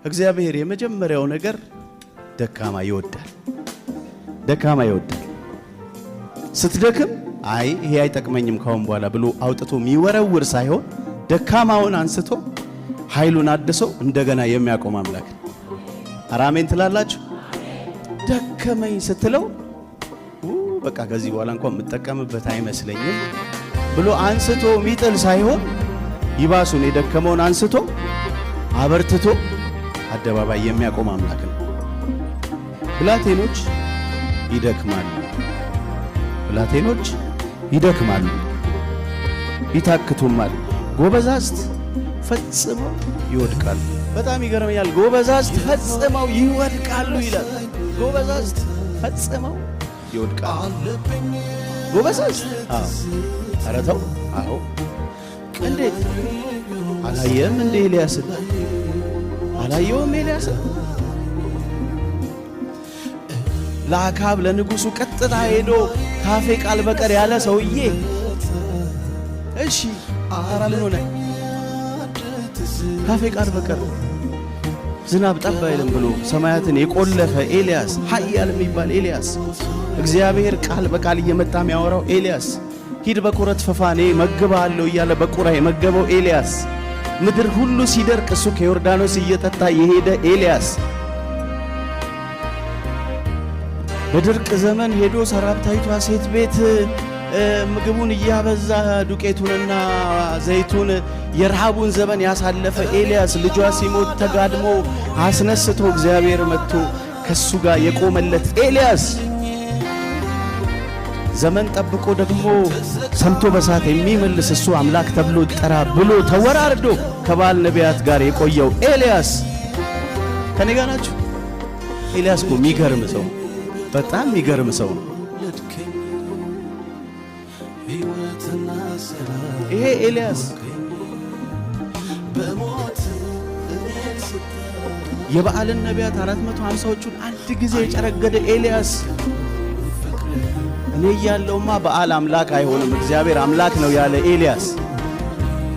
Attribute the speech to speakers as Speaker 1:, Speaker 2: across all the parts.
Speaker 1: እግዚአብሔር የመጀመሪያው ነገር ደካማ ይወዳል። ደካማ ይወዳል። ስትደክም አይ ይሄ አይጠቅመኝም ካሁን በኋላ ብሎ አውጥቶ የሚወረውር ሳይሆን ደካማውን አንስቶ ኃይሉን አድሶ እንደገና የሚያቆም አምላክ። አራሜን ትላላችሁ። ደከመኝ ስትለው በቃ ከዚህ በኋላ እንኳን የምጠቀምበት አይመስለኝም ብሎ አንስቶ የሚጥል ሳይሆን ይባሱን የደከመውን አንስቶ አበርትቶ አደባባይ የሚያቆም አምላክ ነው። ብላቴኖች ይደክማሉ፣ ብላቴኖች ይደክማሉ፣ ይታክቱማል፣ ጎበዛዝት ፈጽመው ይወድቃሉ። በጣም ይገርመኛል። ጎበዛዝት ፈጽመው ይወድቃሉ ይላል። ጎበዛዝት ፈጽመው ይወድቃሉ። ጎበዛዝት ኧረ ተው። አዎ እንዴት አላየም እንዴ? ኤልያስን አላየውም? ኤልያስን ለአካብ ለንጉሱ ቀጥታ ሄዶ ካፌ ቃል በቀር ያለ ሰውዬ እሺ ኧረ ምን ሆነ? ካፌ ቃል በቀር ዝናብ ጠብ አይልም ብሎ ሰማያትን የቆለፈ ኤልያስ፣ ኃያል የሚባል ኤልያስ፣ እግዚአብሔር ቃል በቃል እየመጣ የሚያወራው ኤልያስ፣ ሂድ በኩረት ፈፋኔ መግባለሁ እያለ በቁራ የመገበው ኤልያስ፣ ምድር ሁሉ ሲደርቅ እሱ ከዮርዳኖስ እየጠጣ የሄደ ኤልያስ፣ በድርቅ ዘመን ሄዶ ሰራብታይቷ ሴት ቤት ምግቡን እያበዛ ዱቄቱንና ዘይቱን የረሃቡን ዘመን ያሳለፈ ኤልያስ፣ ልጇ ሲሞት ተጋድሞ አስነስቶ እግዚአብሔር መጥቶ ከሱ ጋር የቆመለት ኤልያስ፣ ዘመን ጠብቆ ደግሞ ሰምቶ በሳት የሚመልስ እሱ አምላክ ተብሎ ጠራ ብሎ ተወራርዶ ከባል ነቢያት ጋር የቆየው ኤልያስ ከኔ ጋር ናችሁ? ኤልያስ እኮ የሚገርም ሰው፣ በጣም የሚገርም ሰው ነው። ይሄ ኤልያስ የበዓልን ነቢያት 450ዎቹን አንድ ጊዜ የጨረገደ ኤልያስ፣ እኔ ያለውማ በዓል አምላክ አይሆንም እግዚአብሔር አምላክ ነው ያለ ኤልያስ።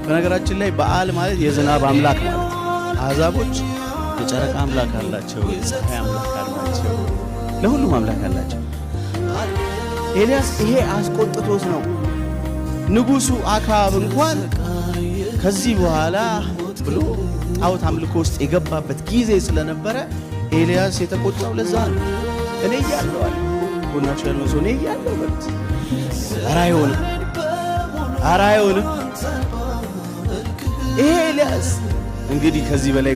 Speaker 1: በነገራችን ላይ በዓል ማለት የዝናብ አምላክ ማለት፣ አሕዛቦች የጨረቃ አምላክ አላቸው፣ የፀሐይ አምላክ አላቸው፣ ለሁሉም አምላክ አላቸው። ኤልያስ ይሄ አስቆጥቶት ነው ንጉሱ አካብ እንኳን ከዚህ በኋላ ብሎ ጣዖት አምልኮ ውስጥ የገባበት ጊዜ ስለነበረ ኤልያስ የተቆጣው ለዛ ነው። እኔ እያለሁ አለ ሆናችሁ ያለው ሰው እኔ እያለሁ በቃ ኧረ አይሆንም፣ ኧረ አይሆንም። ይሄ ኤልያስ እንግዲህ ከዚህ በላይ